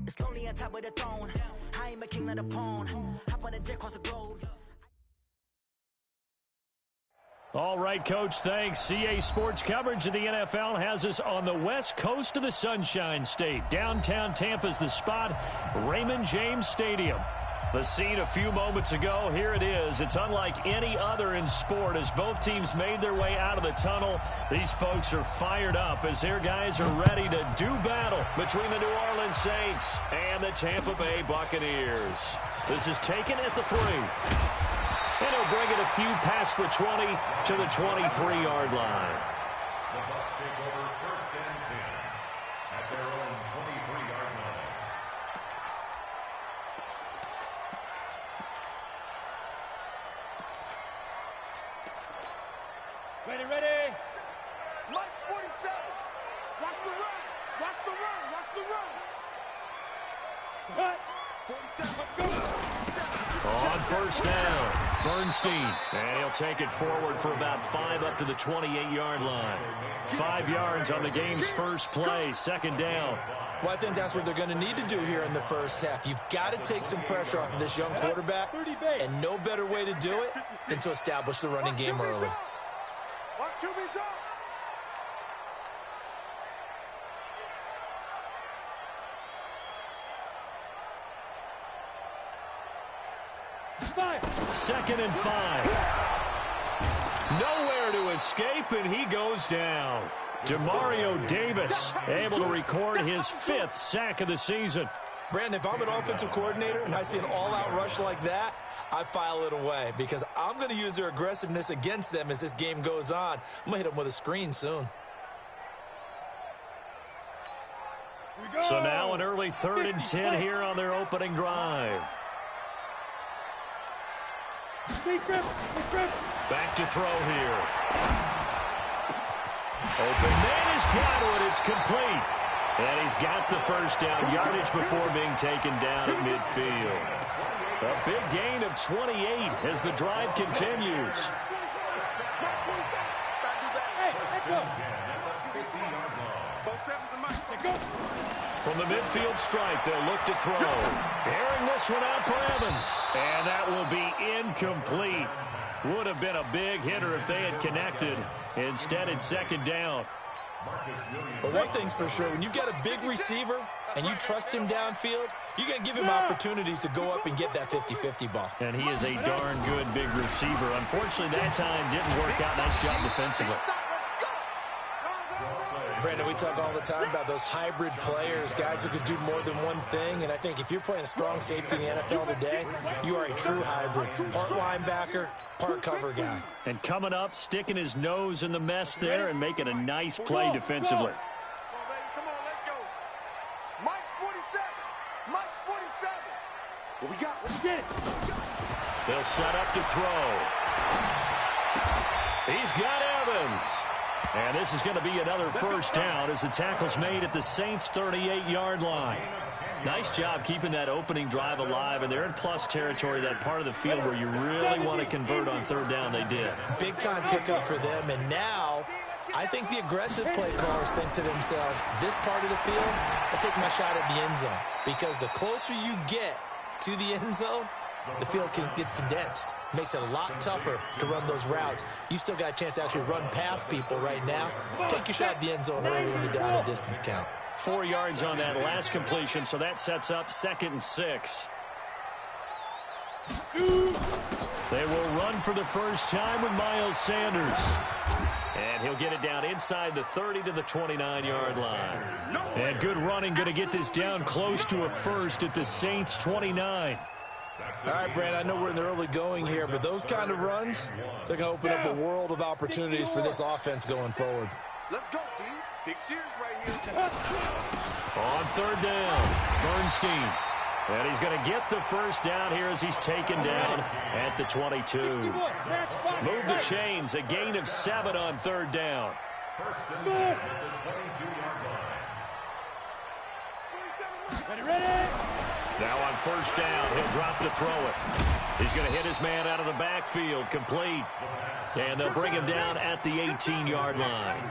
It's lonely on top of the throne. I am a king of the pawn. Hop on a jet across the globe. All right, Coach, thanks. CA Sports coverage of the NFL has us on the west coast of the Sunshine State. Downtown Tampa's the spot, Raymond James Stadium. The scene a few moments ago, here it is. It's unlike any other in sport as both teams made their way out of the tunnel. These folks are fired up as their guys are ready to do battle between the New Orleans Saints and the Tampa Bay Buccaneers. This is taken at the 3. And he'll bring it a few past the 20 to the 23-yard line. The Bucs take over 1st and 10 at their own 23-yard line. Ready. Mike 47. Watch the run. Watch the run. Watch the run. What? 47. Go. On 1st down, Bernstein. And he'll take it forward for about 5 up to the 28-yard line. 5 yards on the game's first play, 2nd down. Well, I think that's what they're going to need to do here in the first half. You've got to take some pressure off of this young quarterback, and no better way to do it than to establish the running game early. Watch QB drop. Second and 5. Nowhere to escape, and he goes down. Demario Davis able to record his 5th sack of the season. Brandon, if I'm an offensive coordinator and I see an all-out rush like that, I file it away because I'm going to use their aggressiveness against them as this game goes on. I'm going to hit them with a screen soon. So now an early 3rd and 10 here on their opening drive. Back to throw here. Open man is got it. It's complete. And he's got the 1st down yardage before being taken down at midfield. A big gain of 28 as the drive continues. From the midfield stripe, they'll look to throw. Airing this one out for Evans. And that will be incomplete. Would have been a big hitter if they had connected. Instead, it's 2nd down. But one thing's for sure, when you've got a big receiver and you trust him downfield, you're going to give him opportunities to go up and get that 50-50 ball. And he is a darn good big receiver. Unfortunately, that time didn't work out. Nice job defensively. Brandon, we talk all the time about those hybrid players, guys who could do more than one thing. And I think if you're playing strong safety in the NFL today, you are a true hybrid. Part linebacker, part cover guy. And coming up, sticking his nose in the mess there and making a nice play defensively. Come on, let's go. Mike's 47. Mike's 47. What we got? What we get? They'll set up to throw. He's got Evans. And this is going to be another 1st down as the tackle's made at the Saints' 38-yard line. Nice job keeping that opening drive alive, and they're in plus territory, that part of the field where you really want to convert on 3rd down. They did. Big-time pickup for them, and now I think the aggressive play callers think to themselves, this part of the field, I take my shot at the end zone. Because the closer you get to the end zone, the field gets condensed. Makes it a lot tougher to run those routes. You still got a chance to actually run past people right now. Take your shot at the end zone early in the down and distance count. 4 yards on that last completion, so that sets up 2nd and 6. They will run for the first time with Miles Sanders. And he'll get it down inside the 30 to the 29-yard line. And good running, going to get this down close to a 1st at the Saints' 29. All right, Brandon, I know we're in the early going here, but those kind of runs, they're going to open up a world of opportunities for this offense going forward. Let's go, D. Big series right here. On 3rd down, Bernstein. And he's going to get the 1st down here as he's taken down at the 22. Move the chains, a gain of 7 on 3rd down. 1st and 10 at the 22-yard line. Ready? Now on 1st down, he'll drop to throw it. He's going to hit his man out of the backfield, complete. And they'll bring him down at the 18-yard line.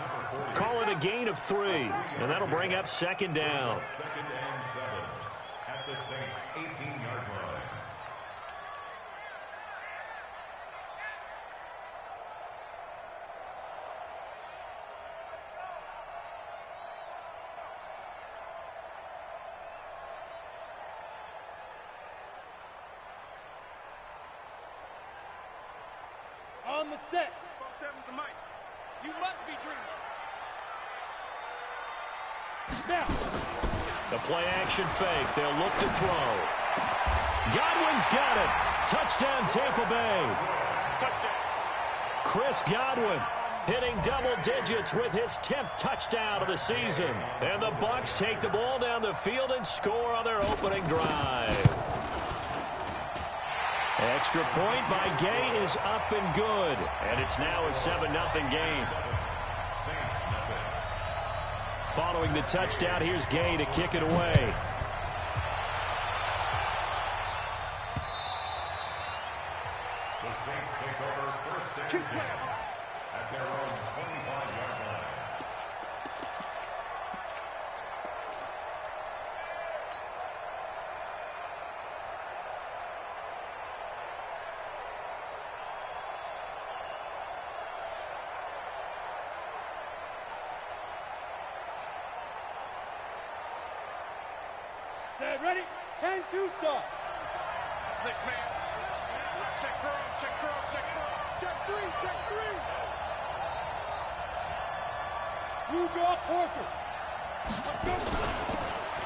Call it a gain of 3, and that'll bring up second down. Second and 7 at the Saints' 18-yard line. On the set. 7's the mic. You must be dreaming. Now. The play-action fake. They'll look to throw. Godwin's got it. Touchdown, Tampa Bay. Touchdown. Chris Godwin hitting double digits with his 10th touchdown of the season. And the Bucs take the ball down the field and score on their opening drive. Extra point by Gay is up and good. And it's now a 7-0 game. Following the touchdown, here's Gay to kick it away. The Saints take over first and 10 at their own 25-yard line. Set, ready? 10-2 start. 6-man. Check cross, check cross, check cross. Check 3, check 3. You draw Corkers.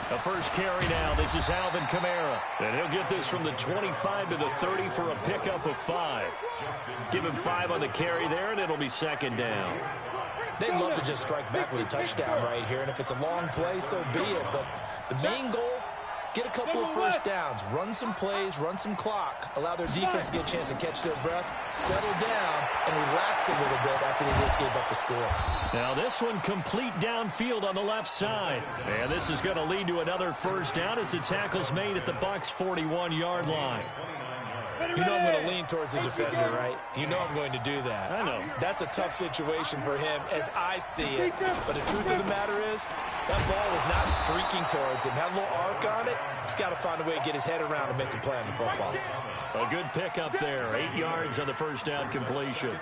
The first carry now. This is Alvin Kamara. And he'll get this from the 25 to the 30 for a pickup of 5. Give him 5 on the carry there, and it'll be second down. They'd love to just strike back with a touchdown right here, and if it's a long play, so be it. But the main goal, get a couple of first downs, run some plays, run some clock, allow their defense to get a chance to catch their breath, settle down, and relax a little bit after they just gave up a score. Now this one complete downfield on the left side. And this is going to lead to another first down as the tackle's made at the Bucs' 41-yard line. You know I'm going to lean towards the defender, right? You know I'm going to do that. I know. That's a tough situation for him as I see it. But the truth of the matter is, that ball was not streaking towards him. Had a little arc on it. He's got to find a way to get his head around and make a play on the football. A good pickup there. 8 yards on the first down completion.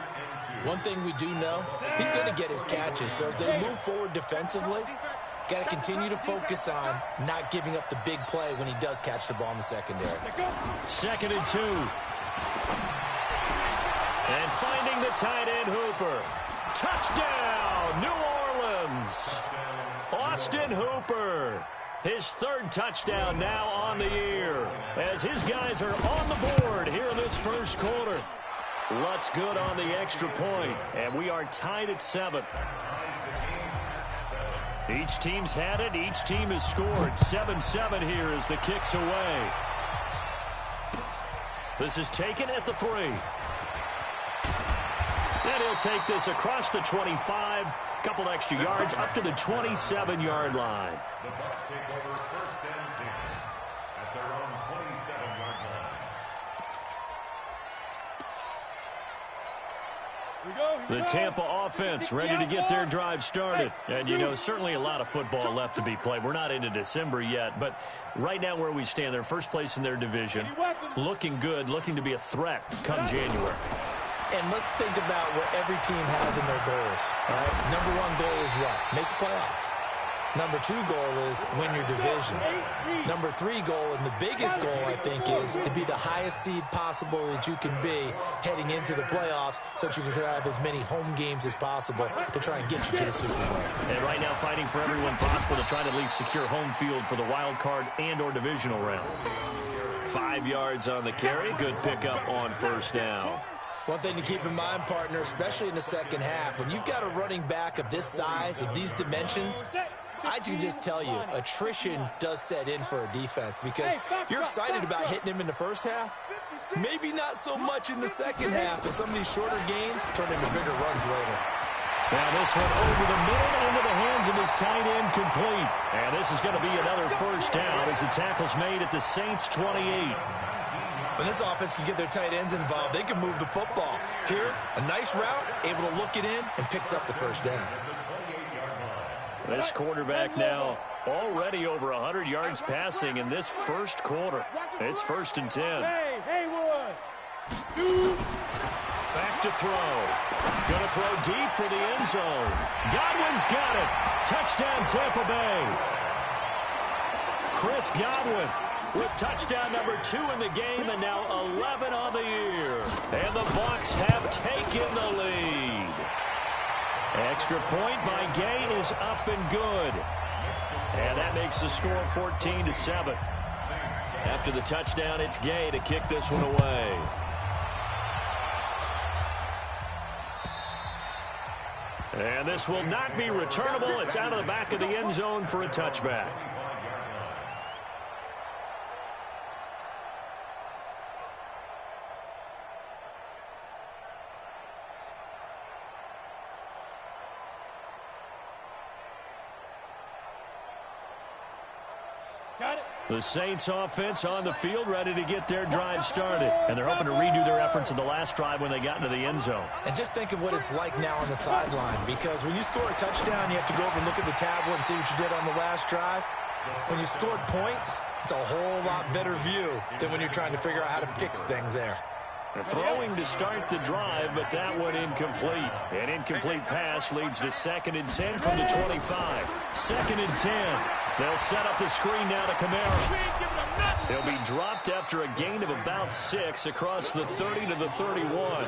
One thing we do know, he's going to get his catches. So as they move forward defensively, got to continue to focus on not giving up the big play when he does catch the ball in the secondary. 2nd and 2. And finding the tight end Hooper. Touchdown, New Orleans. Austin Hooper. His 3rd touchdown now on the year as his guys are on the board here in this first quarter. Lutz good on the extra point, and we are tied at 7. Each team's had it. Each team has scored. 7-7 here as the kick's away. This is taken at the 3. And he'll take this across the 25. Couple extra yards up to the 27-yard line. The Bucs take over first and 10 at their own 27-yard line. The Tampa offense ready to get their drive started. And, you know, certainly a lot of football left to be played. We're not into December yet, but right now where we stand, they're first place in their division. Looking good, looking to be a threat come January. And let's think about what every team has in their goals. All right? Number 1 goal is what? Make the playoffs. Number 2 goal is win your division. Number 3 goal, and the biggest goal, I think, is to be the highest seed possible that you can be heading into the playoffs so that you can have as many home games as possible to try and get you to the Super Bowl. And right now fighting for everyone possible to try to at least secure home field for the wild card and or divisional round. 5 yards on the carry. Good pickup on first down. One thing to keep in mind, partner, especially in the second half, when you've got a running back of this size, of these dimensions, I can just tell you, attrition does set in for a defense because you're excited about hitting him in the first half. Maybe not so much in the second half, and some of these shorter gains turn into bigger runs later. Now this one over the middle into the hands of his tight end complete. And this is going to be another first down as the tackle's made at the Saints' 28. When this offense can get their tight ends involved, they can move the football. Here, a nice route, able to look it in, and picks up the first down. This quarterback now already over 100 yards passing in this first quarter. It's 1st and 10. Hey, Haywood. Back to throw. Going to throw deep for the end zone. Godwin's got it. Touchdown, Tampa Bay. Chris Godwin with touchdown number 2 in the game, and now 11 on the year. And the Bucs have taken the lead. Extra point by Gay is up and good. And that makes the score 14-7. After the touchdown, it's Gay to kick this one away. And this will not be returnable. It's out of the back of the end zone for a touchback. The Saints offense on the field, ready to get their drive started. And they're hoping to redo their efforts in the last drive when they got into the end zone. And just think of what it's like now on the sideline, because when you score a touchdown, you have to go over and look at the tablet and see what you did on the last drive. When you scored points, it's a whole lot better view than when you're trying to figure out how to fix things there. They're throwing to start the drive, but that one incomplete. An incomplete pass leads to 2nd and 10 from the 25. 2nd and 10. They'll set up the screen now to Kamara. He'll be dropped after a gain of about 6 across the 30 to the 31.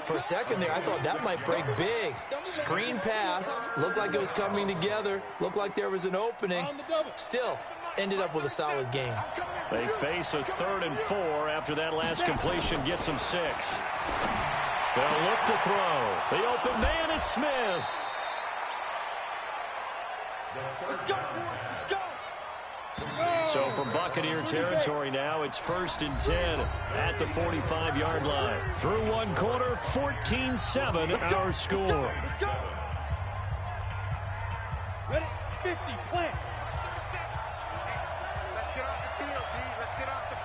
For a second there, I thought that might break big. Screen pass. Looked like it was coming together. Looked like there was an opening. Still, ended up with a solid game. They face a 3rd and 4 after that last completion gets them 6. They'll look to throw. The open man is Smith. Let's go. Let's go. So from Buccaneer territory now, it's 1st and 10 at the 45-yard line. Through one quarter, 14-7 our score. Let's go. Ready? 50, plant. Let's get off the field, D. Let's get off the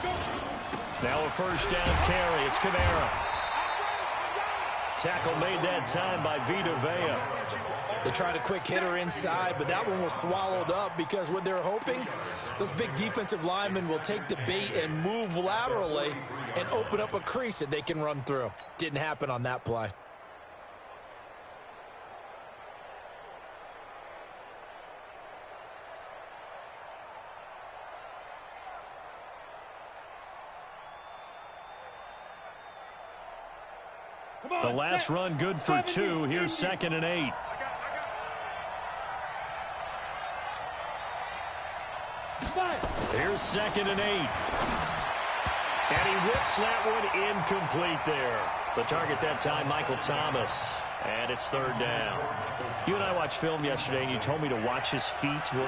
field. Now a first down carry. It's Kamara. Tackle made that time by Vita Vea. They tried a quick hitter inside, but that one was swallowed up because what they're hoping, those big defensive linemen will take the bait and move laterally and open up a crease that they can run through. Didn't happen on that play. The last run good for 2. Here's 2nd and 8. Here's 2nd and 8. And he whips that one incomplete there. The target that time, Michael Thomas. And it's 3rd down. You and I watched film yesterday, and you told me to watch his feet. For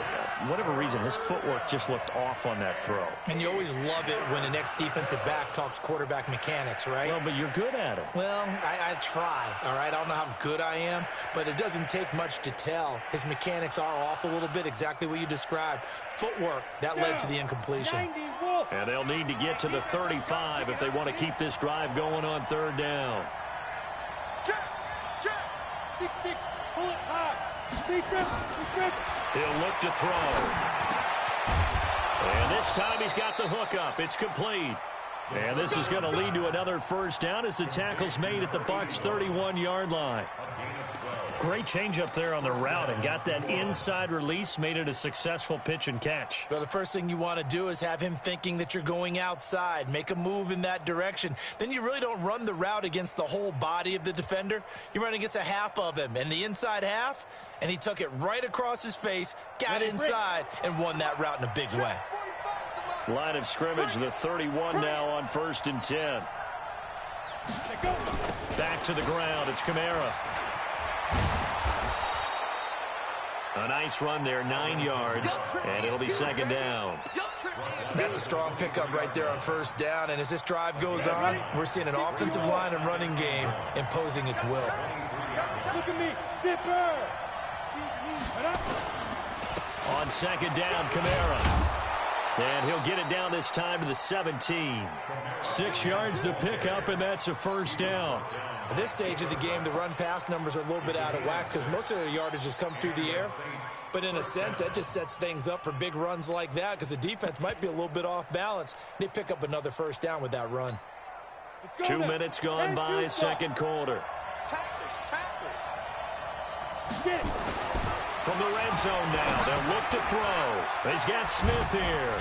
whatever reason, his footwork just looked off on that throw. And you always love it when an ex-defensive back talks quarterback mechanics, right? Well, but you're good at it. Well, I try, all right? I don't know how good I am, but it doesn't take much to tell. His mechanics are off a little bit, exactly what you described. Footwork, that led to the incompletion. And they'll need to get to the 35 if they want to keep this drive going on 3rd down. 6-6, pull it high. He'll look to throw. And this time he's got the hook up. It's complete. And this is going to lead to another first down as the tackle's made at the Bucs' 31-yard line. Great change up there on the route and got that inside release, made it a successful pitch and catch. Well, the first thing you want to do is have him thinking that you're going outside, make a move in that direction. Then you really don't run the route against the whole body of the defender. You run against a half of him, and the inside half, and he took it right across his face, got inside, and won that route in a big way. Line of scrimmage, the 31 now on 1st and 10. Back to the ground, it's Kamara. A nice run there, 9 yards, and it'll be 2nd down. That's a strong pickup right there on 1st down, and as this drive goes on, we're seeing an offensive line and running game imposing its will. Look at me, zipper. On 2nd down, Kamara. And he'll get it down this time to the 17. 6 yards the pickup, and that's a first down. At this stage of the game, the run-pass numbers are a little bit out of whack because most of the yardage has come through the air. But in a sense, that just sets things up for big runs like that because the defense might be a little bit off balance. They pick up another first down with that run. 2 minutes gone by, second quarter. From the red zone now, they'll look to throw. He's got Smith here.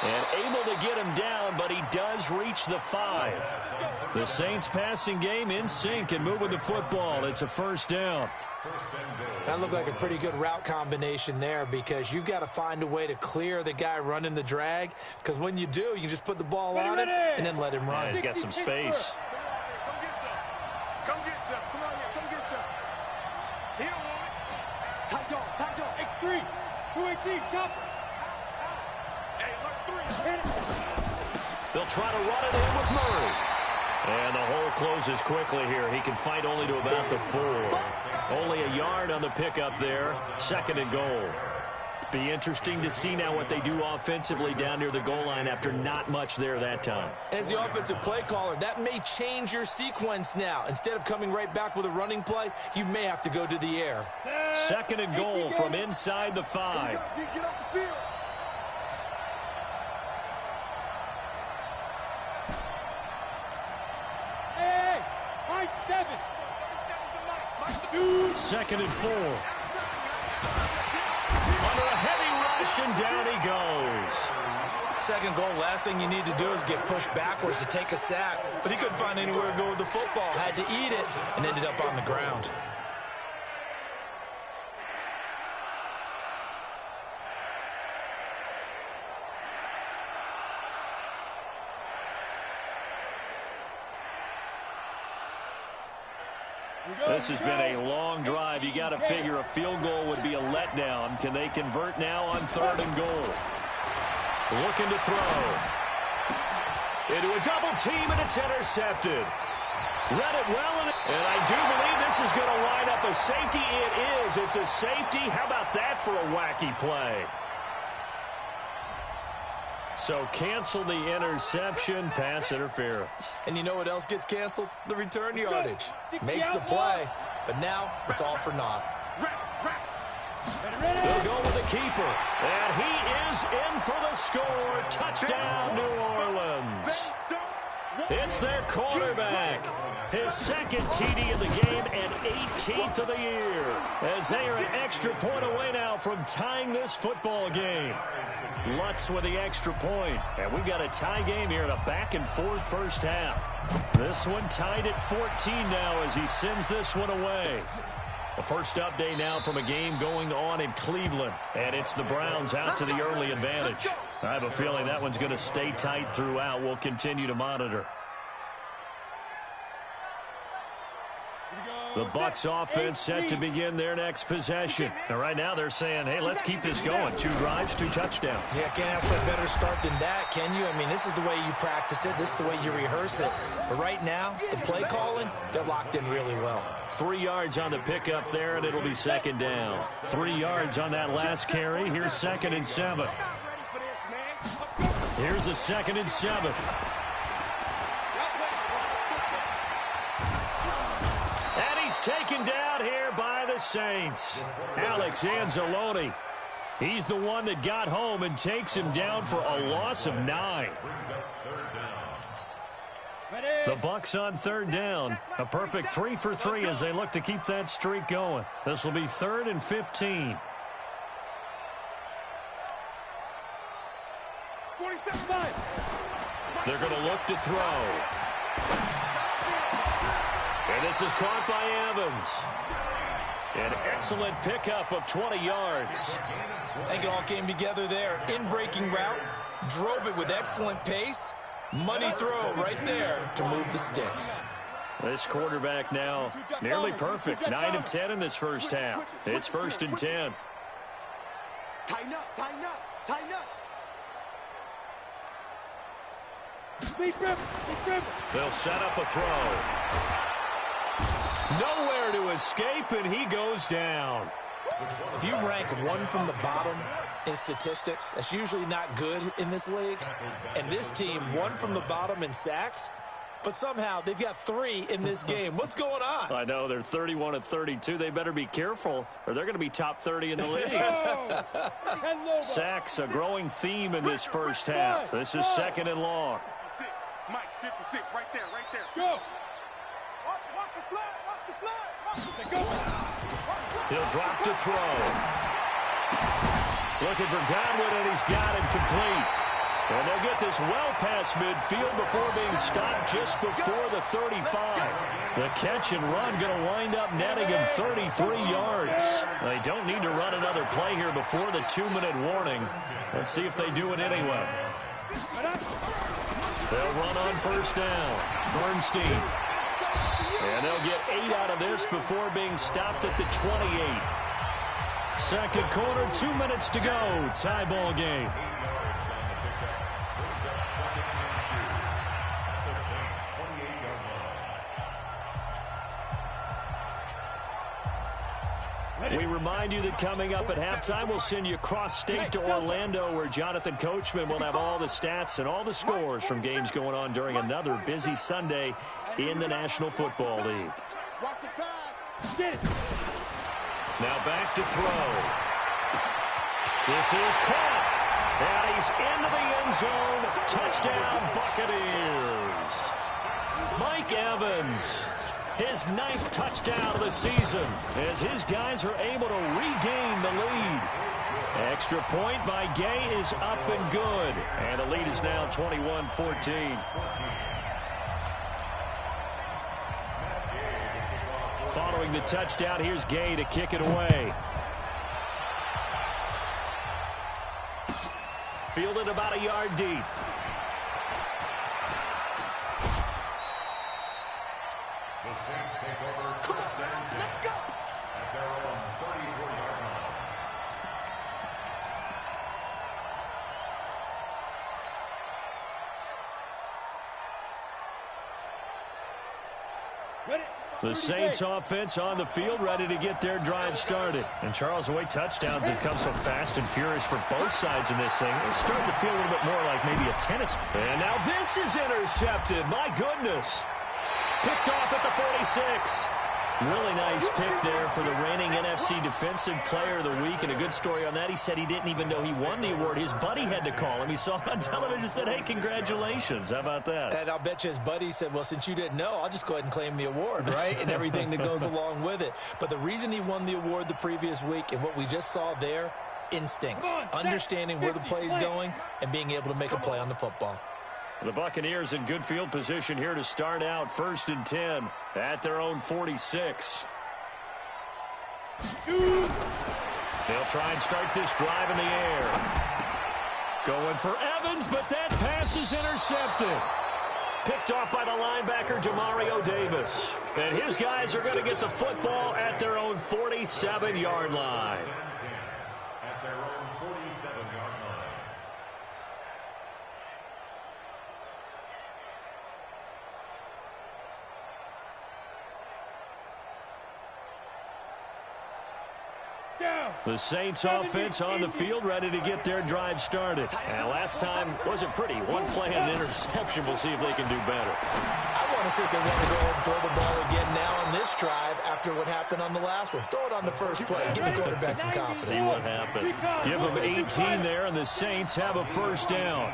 And able to get him down, but he does reach the 5. The Saints passing game in sync and moving the football. It's a first down. That looked like a pretty good route combination there because you've got to find a way to clear the guy running the drag because when you do, you can just put the ball on him and then let him run. Yeah, he's got some space. Come get some. Come on here. Come get some. He don't want it. Tight dog. X3. 218. Chopper. Hey, look, 3. They'll try to run it in with Murray. And the hole closes quickly here. He can fight only to about the 4. Only a yard on the pickup there. Second and goal. Be interesting to see now what they do offensively down near the goal line after not much there that time. As the offensive play caller, that may change your sequence now. Instead of coming right back with a running play, you may have to go to the air. Second and goal from inside the 5. Get off the field. Hey, my 7. Second and 4. Under a heavy rush, and down he goes. Second goal, last thing you need to do is get pushed backwards to take a sack. But he couldn't find anywhere to go with the football. Had to eat it and ended up on the ground. This has been a long drive. You got to figure a field goal would be a letdown. Can they convert now on 3rd and goal? Looking to throw. Into a double team, and it's intercepted. Read it well, and I do believe this is going to line up a safety. It is. It's a safety. How about that for a wacky play? So cancel the interception, pass interference. And you know what else gets canceled? The return yardage. Makes the play, but now it's all for naught. They'll go with the keeper, and he is in for the score. Touchdown, New Orleans. It's their quarterback. His second TD of the game and 18th of the year. As they are an extra point away now from tying this football game. Lutz with the extra point. And we've got a tie game here in a back-and-forth first half. This one tied at 14 now as he sends this one away. The first update now from a game going on in Cleveland. And it's the Browns out to the early advantage. I have a feeling that one's going to stay tight throughout. We'll continue to monitor. The Bucs offense set to begin their next possession. And right now they're saying, hey, let's keep this going. 2 drives, 2 touchdowns. Yeah, can't ask for a better start than that, can you? I mean, this is the way you practice it. This is the way you rehearse it. But right now, the play calling, they're locked in really well. 3 yards on the pickup there, and it'll be second down. 3 yards on that last carry. Here's 2nd and 7. Here's a 2nd and 7. Taken down here by the Saints. Alex Anzalone. He's the one that got home and takes him down for a loss of 9. The Bucs on 3rd down. A perfect 3 for 3 as they look to keep that streak going. This will be 3rd and 15. They're going to look to throw. And this is caught by Evans. An excellent pickup of 20 yards. I think it all came together there. In-breaking route, drove it with excellent pace. Money throw right there to move the sticks. This quarterback now nearly perfect. 9 of 10 in this first half. It's 1st and 10. Tighten up, tighten up, tighten up. They'll set up a throw. Nowhere to escape, and he goes down. If you rank one from the bottom in statistics, that's usually not good in this league. And this team, one from the bottom in sacks, but somehow they've got 3 in this game. What's going on? I know, they're 31 of 32. They better be careful, or they're going to be top 30 in the league. Sacks, a growing theme in this first half. This is 2nd and long. 56. Mike, 56, right there, right there. Go. Watch the flag, watch the flag. Go. He'll drop to throw. Looking for Godwin, and he's got it complete. And they'll get this well past midfield before being stopped just before the 35. The catch and run going to wind up netting him 33 yards. They don't need to run another play here before the 2-minute warning. Let's see if they do it anyway. They'll run on first down. Bernstein. And they'll get 8 out of this before being stopped at the 28. Second quarter, 2 minutes to go. Tie ball game. We remind you that coming up at halftime, we'll send you cross-state to Orlando, where Jonathan Coachman will have all the stats and all the scores from games going on during another busy Sunday in the National Football League. Now back to throw. This is caught. And he's into the end zone. Touchdown, Buccaneers. Mike Evans. His 9th touchdown of the season as his guys are able to regain the lead. Extra point by Gay is up and good. And the lead is now 21-14. Following the touchdown, here's Gay to kick it away. Fielded about a yard deep. The Saints take over first down 10 at their own 34-yard line. The Saints offense on the field, ready to get their drive started. And Charles, the way touchdowns have come so fast and furious for both sides in this thing, it's starting to feel a little bit more like maybe a tennis. And now this is intercepted. My goodness. Picked off at the 46. Really nice pick there for the reigning NFC Defensive Player of the Week. And a good story on that. He said he didn't even know he won the award. His buddy had to call him. He saw it on television and said, hey, congratulations. How about that? And I'll bet you his buddy said, well, since you didn't know, I'll just go ahead and claim the award, right? And everything that goes along with it. But the reason he won the award the previous week and what we just saw there, instincts, understanding where the play is going and being able to make a play on the football. The Buccaneers in good field position here to start out 1st and 10 at their own 46. They'll try and start this drive in the air. Going for Evans, but that pass is intercepted. Picked off by the linebacker, Demario Davis. And his guys are going to get the football at their own 47-yard line. At their own 47-yard line. The Saints offense on the field, ready to get their drive started. And last time wasn't pretty. One play and an interception. We'll see if they can do better. I want to see if they want to go ahead and throw the ball again now on this drive after what happened on the last one. Throw it on the first play. Give the quarterback some confidence. See what happens. Give them 18 there, and the Saints have a first down.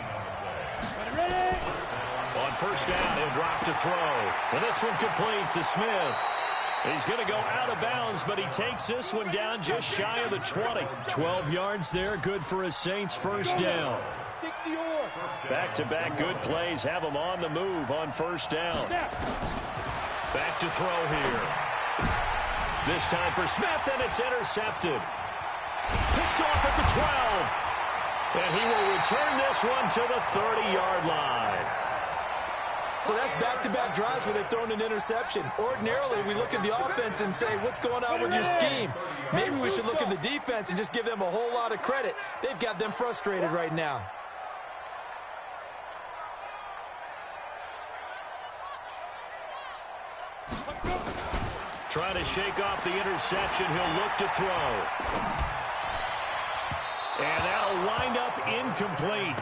On first down, he'll drop to throw. And this one complete to Smith. He's going to go out of bounds, but he takes this one down just shy of the 20. 12 yards there, good for a Saints first down. Back-to-back good plays have them on the move on first down. Back to throw here. This time for Smith, and it's intercepted. Picked off at the 12. And he will return this one to the 30-yard line. So that's back-to-back drives where they've thrown an interception. Ordinarily, we look at the offense and say, what's going on with your scheme? Maybe we should look at the defense and just give them a whole lot of credit. They've got them frustrated right now. Trying to shake off the interception. He'll look to throw. And that'll wind up incomplete.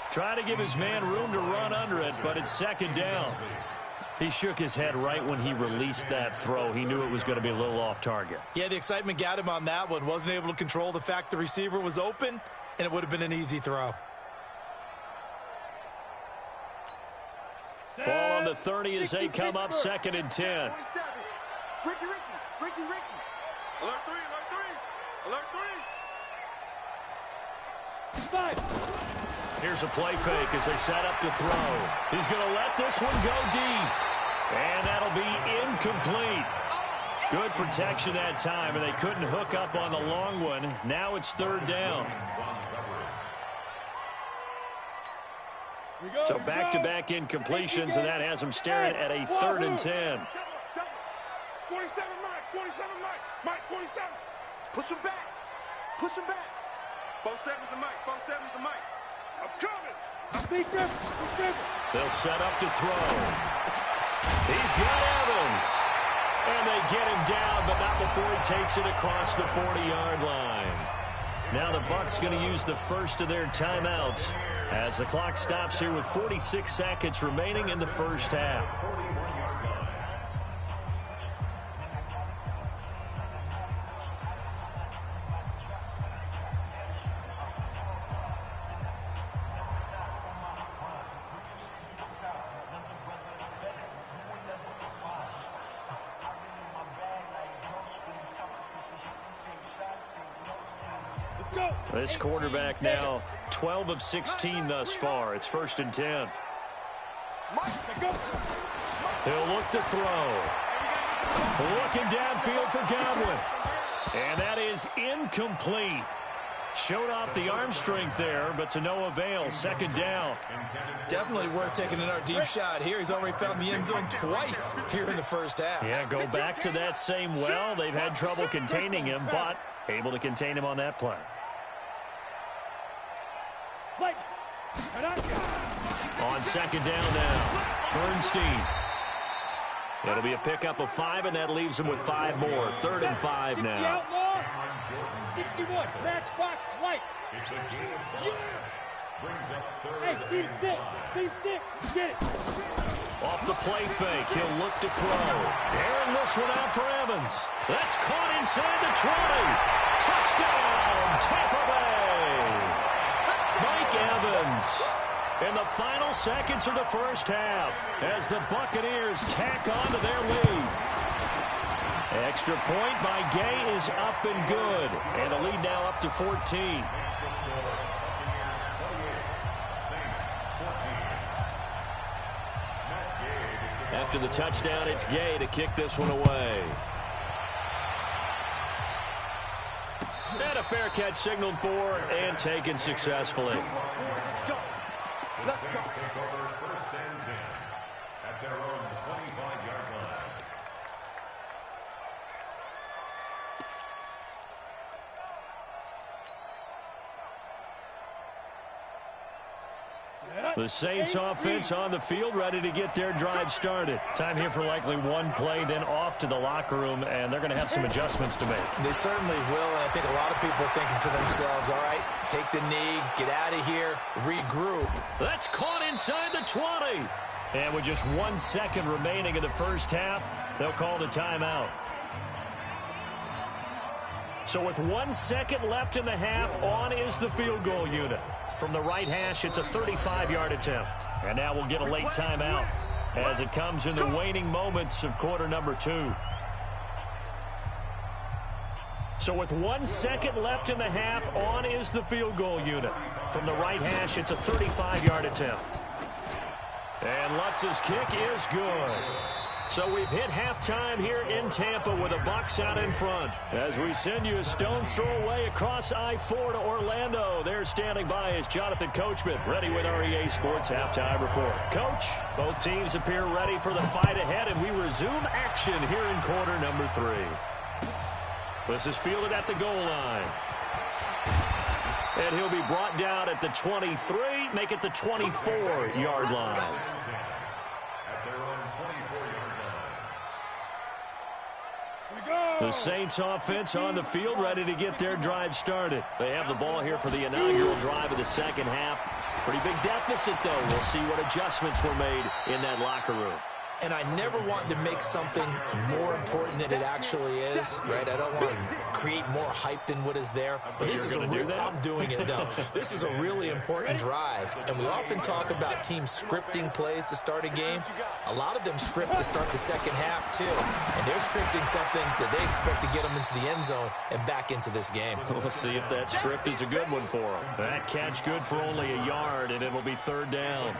Trying to give his man room to run under it, but it's second down. He shook his head right when he released that throw. He knew it was going to be a little off target. Yeah, the excitement got him on that one. Wasn't able to control the fact the receiver was open, and it would have been an easy throw. Ball on the 30 as they come up second and 10. Ricky. Alert 3. Here's a play fake as they set up to throw. He's going to let this one go deep. And that'll be incomplete. Good protection that time, and they couldn't hook up on the long one. Now it's third down. So back-to-back incompletions, and that has them staring at a third and 10. 47, Mike, 47. Push him back. Both sevens to Mike. I'm coming. They'll set up to throw. He's got Evans. And they get him down, but not before he takes it across the 40-yard line. Now the Bucs going to use the first of their timeouts as the clock stops here with 46 seconds remaining in the first half. This quarterback now 12 of 16 thus far. It's first and 10. He'll look to throw. Looking downfield for Godwin. And that is incomplete. Showed off the arm strength there, but to no avail. Second down. Definitely worth taking another deep shot here. He's already found the end zone twice here in the first half. Yeah, go back to that same well. They've had trouble containing him, but able to contain him on that play. On second down now, Bernstein. It'll be a pickup of 5, and that leaves him with 5 more. Third and 5 now. 61, matchbox lights. Hey, Steve 6, get it. Off the play fake, he'll look to throw. Airing this one out for Evans. That's caught inside the 20. Touchdown, Tampa Bay. Mike Evans in the final seconds of the first half as the Buccaneers tack on to their lead. Extra point by Gay is up and good, and the lead now up to 14. After the touchdown, it's Gay to kick this one away. And a fair catch signaled for and taken successfully. Let's go. Take over first and 10 at their own 25-yard line. The Saints offense on the field, ready to get their drive started. Time here for likely one play, then off to the locker room, and they're going to have some adjustments to make. They certainly will, and I think a lot of people are thinking to themselves, all right, take the knee, get out of here, regroup. That's caught inside the 20. And with just 1 second remaining in the first half, they'll call the timeout. So with 1 second left in the half, on is the field goal unit. From the right hash, it's a 35-yard attempt. And now we'll get a late timeout as it comes in the waning moments of quarter number 2. So with 1 second left in the half, on is the field goal unit. From the right hash, it's a 35-yard attempt. And Lutz's kick is good. So we've hit halftime here in Tampa with the Bucs out in front. As we send you a stone's throw away across I-4 to Orlando. There standing by is Jonathan Coachman, ready with our EA Sports Halftime Report. Coach, both teams appear ready for the fight ahead, and we resume action here in quarter number 3. This is fielded at the goal line. And he'll be brought down at the 23, make it the 24-yard line. The Saints offense on the field, ready to get their drive started. They have the ball here for the inaugural drive of the second half. Pretty big deficit, though. We'll see what adjustments were made in that locker room. And I never want to make something more important than it actually is, right? I don't want to create more hype than what is there. But this is a real, I'm doing it, though. This is a really important drive. And we often talk about teams scripting plays to start a game. A lot of them script to start the second half, too. And they're scripting something that they expect to get them into the end zone and back into this game. We'll see if that script is a good one for them. That catch good for only a yard, and it'll be third down.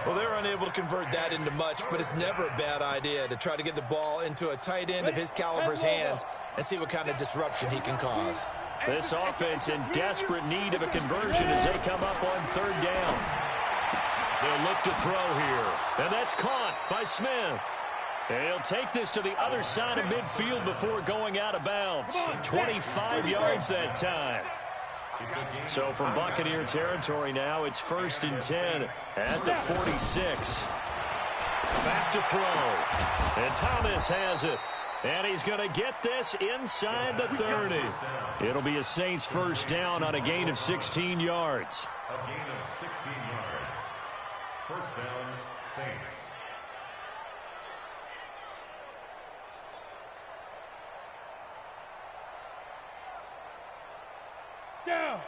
Well, they're unable to convert that into much, but it's never a bad idea to try to get the ball into a tight end of his caliber's hands and see what kind of disruption he can cause. This offense in desperate need of a conversion as they come up on third down. They'll look to throw here, and that's caught by Smith. He'll take this to the other side of midfield before going out of bounds. 25 yards that time. So from Buccaneer territory now, it's 1st and 10 at the 46. Back to throw. And Thomas has it. And he's going to get this inside the 30. It'll be a Saints first down on a gain of 16 yards. A gain of 16 yards. First down, Saints.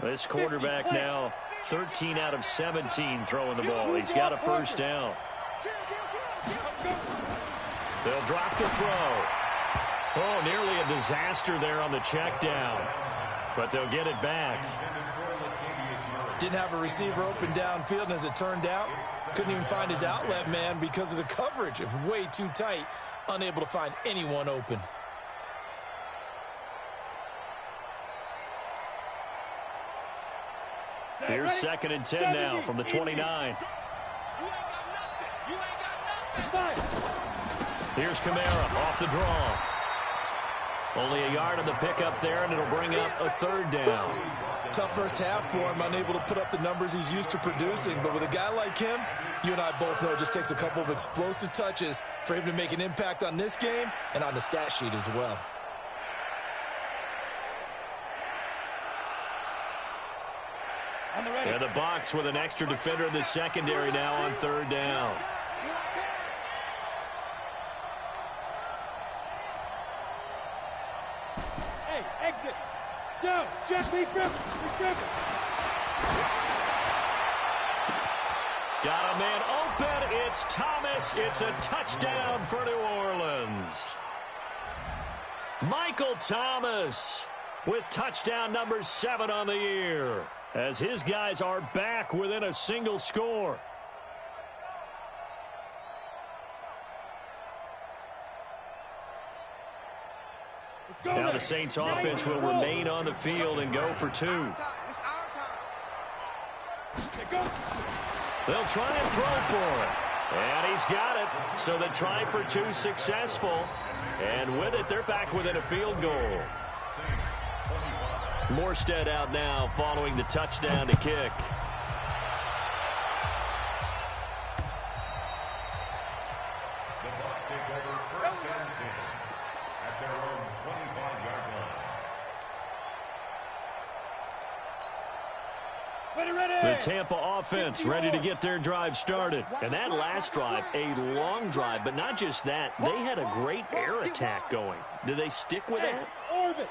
This quarterback now 13 out of 17 throwing the ball. He's got a first down. They'll drop the throw. Oh, nearly a disaster there on the check down. But they'll get it back. Didn't have a receiver open downfield, and as it turned out, couldn't even find his outlet man because of the coverage. It was way too tight, unable to find anyone open. Here's 2nd and 10 now from the 29. Here's Kamara off the draw. Only a yard on the pickup there, and it'll bring up a third down. Tough first half for him, unable to put up the numbers he's used to producing. But with a guy like him, you and I both know it just takes a couple of explosive touches for him to make an impact on this game and on the stat sheet as well. And the Bucs with an extra defender in the secondary now on third down. Hey, exit. Down. Jeff, be careful. Be careful. Got a man open. It's Thomas. It's a touchdown for New Orleans. Michael Thomas with touchdown number 7 on the year, as his guys are back within a single score. Now the Saints offense will remain on the field and go for 2. They'll try and throw for it. And he's got it. So the try for 2 successful. And with it, they're back within a field goal. Morstead out now following the touchdown to kick. The Bucs take over 1st and 10 at their own 25-yard line. The Tampa offense ready to get their drive started. And that last drive, a long drive, but not just that. They had a great air attack going. Do they stick with that?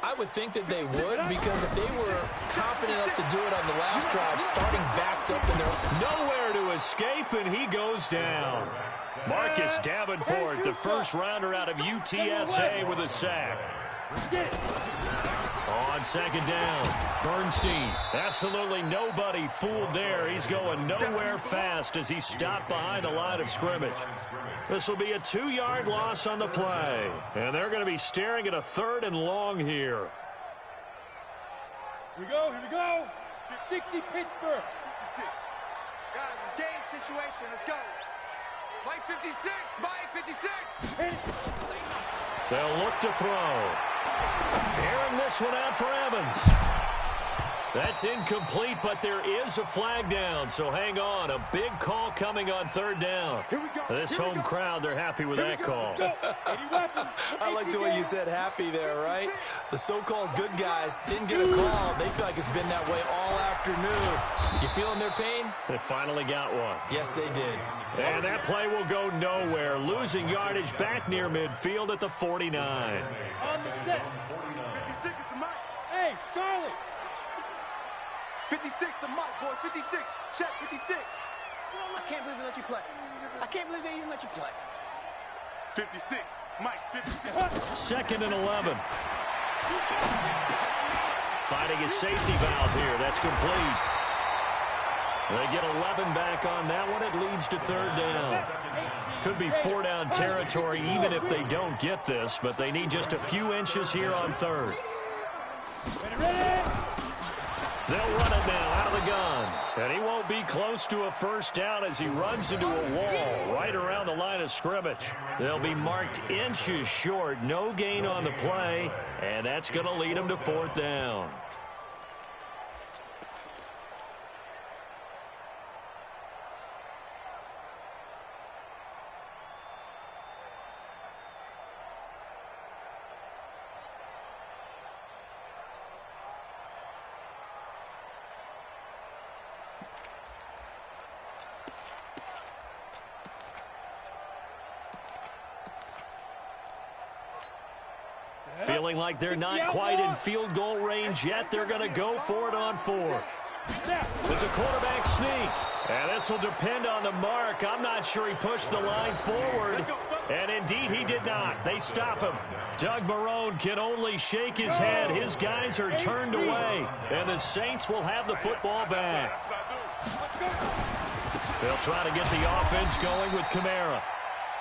I would think that they would, because if they were confident enough to do it on the last drive, starting backed up in their... Nowhere to escape, and he goes down. Marcus Davenport, the first rounder out of UTSA, with a sack. On second down, Bernstein. Absolutely nobody fooled there. He's going nowhere fast as he stopped behind the line of scrimmage. This will be a 2-yard loss on the play. And they're going to be staring at a 3rd and long here. Here we go, here we go. 60 Pittsburgh. 56. Guys, it's game situation. Let's go. Mike 56. Mike 56. They'll look to throw. Airing this one out for Evans. That's incomplete, but there is a flag down, so hang on. A big call coming on third down. This home crowd, they're happy with that call. I like the way you said happy there, right? The so-called good guys didn't get a call. They feel like it's been that way all afternoon. You feeling their pain? They finally got one. Yes, they did. And that play will go nowhere. Losing yardage back near midfield at the 49. On the set. 56 is the mic. Hey, Charlie. 56 the mic, boys. 56. Check 56. I can't believe they let you play. I can't believe they even let you play. 56. Mike, 56. 2nd and 11. Finding a safety valve here. That's complete. They get 11 back on that one. It leads to third down. Could be 4-down territory even if they don't get this, but they need just a few inches here on third. They'll run it now out of the gun. And he won't be close to a first down as he runs into a wall right around the line of scrimmage. They'll be marked inches short. No gain on the play, and that's going to lead them to 4th down. Feeling like they're not quite in field goal range yet. They're going to go for it on 4th. It's a quarterback sneak. And this will depend on the mark. I'm not sure he pushed the line forward. And indeed he did not. They stop him. Doug Marrone can only shake his head. His guys are turned away. And the Saints will have the football back. They'll try to get the offense going with Kamara.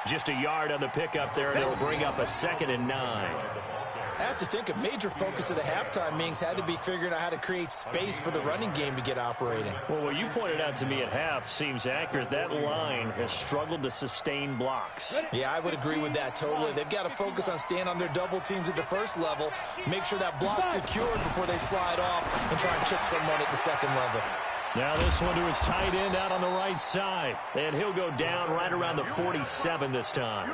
Just a yard on the pickup there, and it'll bring up a 2nd and 9. I have to think a major focus of the halftime meetings had to be figuring out how to create space for the running game to get operating. Well, what you pointed out to me at half seems accurate. That line has struggled to sustain blocks. Yeah, I would agree with that totally. They've got to focus on staying on their double teams at the first level, make sure that block's secured before they slide off and try and chip someone at the second level. Now this one to his tight end out on the right side. And he'll go down right around the 47 this time.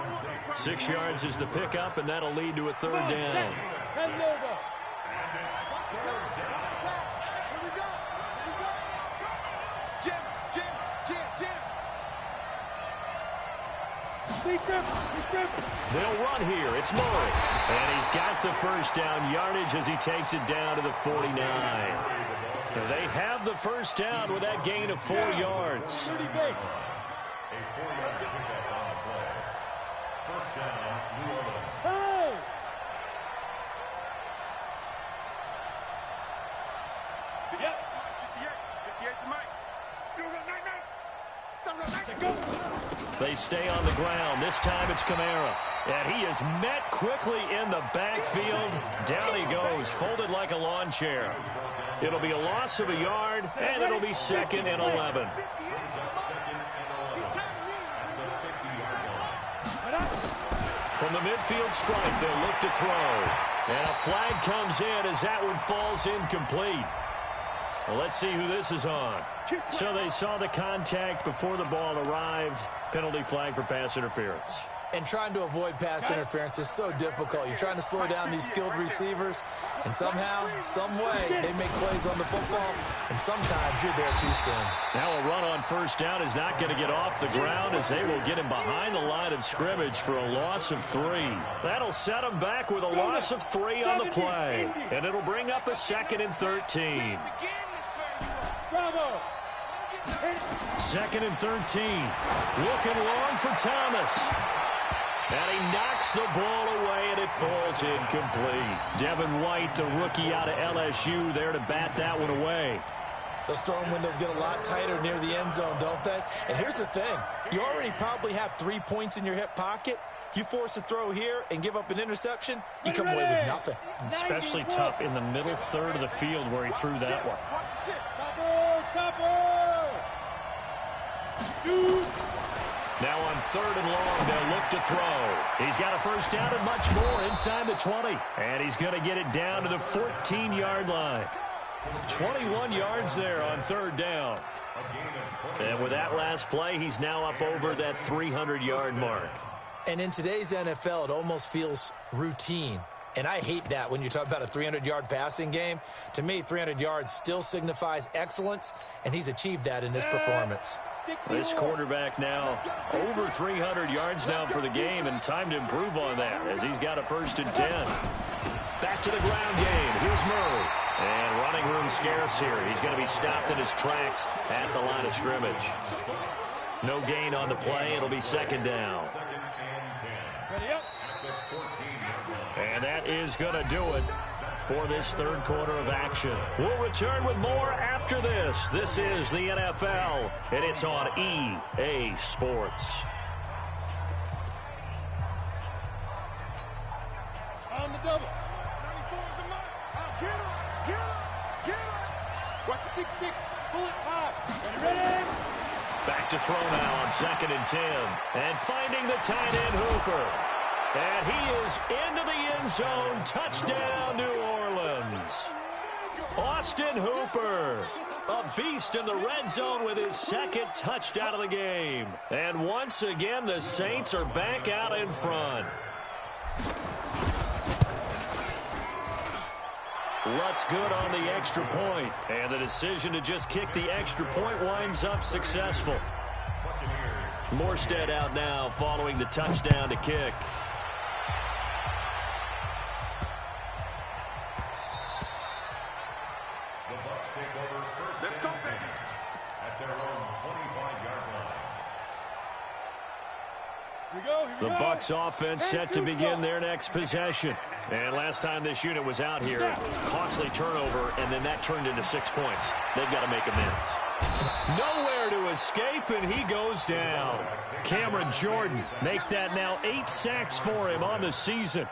6 yards is the pickup, and that'll lead to a 3rd down. They'll run here. It's Murray. And he's got the first down yardage as he takes it down to the 49. They have the first down with that gain of 4 yards. A 4-yard pickup on the play. First down, New Orleans. Hey! Yep. 58 to Mike. They stay on the ground. This time it's Kamara. And he is met quickly in the backfield. Down he goes, folded like a lawn chair. It'll be a loss of a yard, and it'll be 2nd and 11. From the midfield stripe, they'll look to throw. And a flag comes in as that one falls incomplete. Well, let's see who this is on. So they saw the contact before the ball arrived. Penalty flag for pass interference. And trying to avoid pass interference is so difficult. You're trying to slow down these skilled receivers, and somehow, some way, they make plays on the football, and sometimes you're there too soon. Now a run on first down is not going to get off the ground as they will get him behind the line of scrimmage for a loss of 3. That'll set him back with a loss of 3 on the play, and it'll bring up a 2nd and 13. Bravo! 2nd and 13. Looking long for Thomas. And he knocks the ball away, and it falls incomplete. Devin White, the rookie out of LSU, there to bat that one away. Those throwing windows get a lot tighter near the end zone, don't they? And here's the thing. You already probably have 3 points in your hip pocket. You force a throw here and give up an interception, you come away with nothing. Especially tough in the middle third of the field where he threw that one. Shoot! Now on 3rd and long, they'll look to throw. He's got a first down and much more inside the 20. And he's going to get it down to the 14-yard line. 21 yards there on third down. And with that last play, he's now up over that 300-yard mark. And in today's NFL, it almost feels routine. And I hate that when you talk about a 300-yard passing game. To me, 300 yards still signifies excellence, and he's achieved that in this performance. This quarterback now over 300 yards now for the game, and time to improve on that as he's got a 1st and 10. Back to the ground game. Here's Murray. And running room scarce here. He's going to be stopped in his tracks at the line of scrimmage. No gain on the play. It'll be 2nd down. And that is going to do it for this 3rd quarter of action. We'll return with more after this. This is the NFL, and it's on EA Sports. On the double. Watch the 6-6. Bullet pop. Ready? Back to throw now on 2nd and 10. And finding the tight end Hooper. And he is into the end zone. Touchdown, New Orleans. Austin Hooper, a beast in the red zone with his 2nd touchdown of the game. And once again, the Saints are back out in front. Lutz good on the extra point. And the decision to just kick the extra point winds up successful. Morstead out now following the touchdown to kick. The Bucs offense set to begin their next possession. And last time this unit was out here, costly turnover, and then that turned into 6 points. They've got to make amends. Nowhere to escape, and he goes down. Cameron Jordan make that now 8 sacks for him on the season.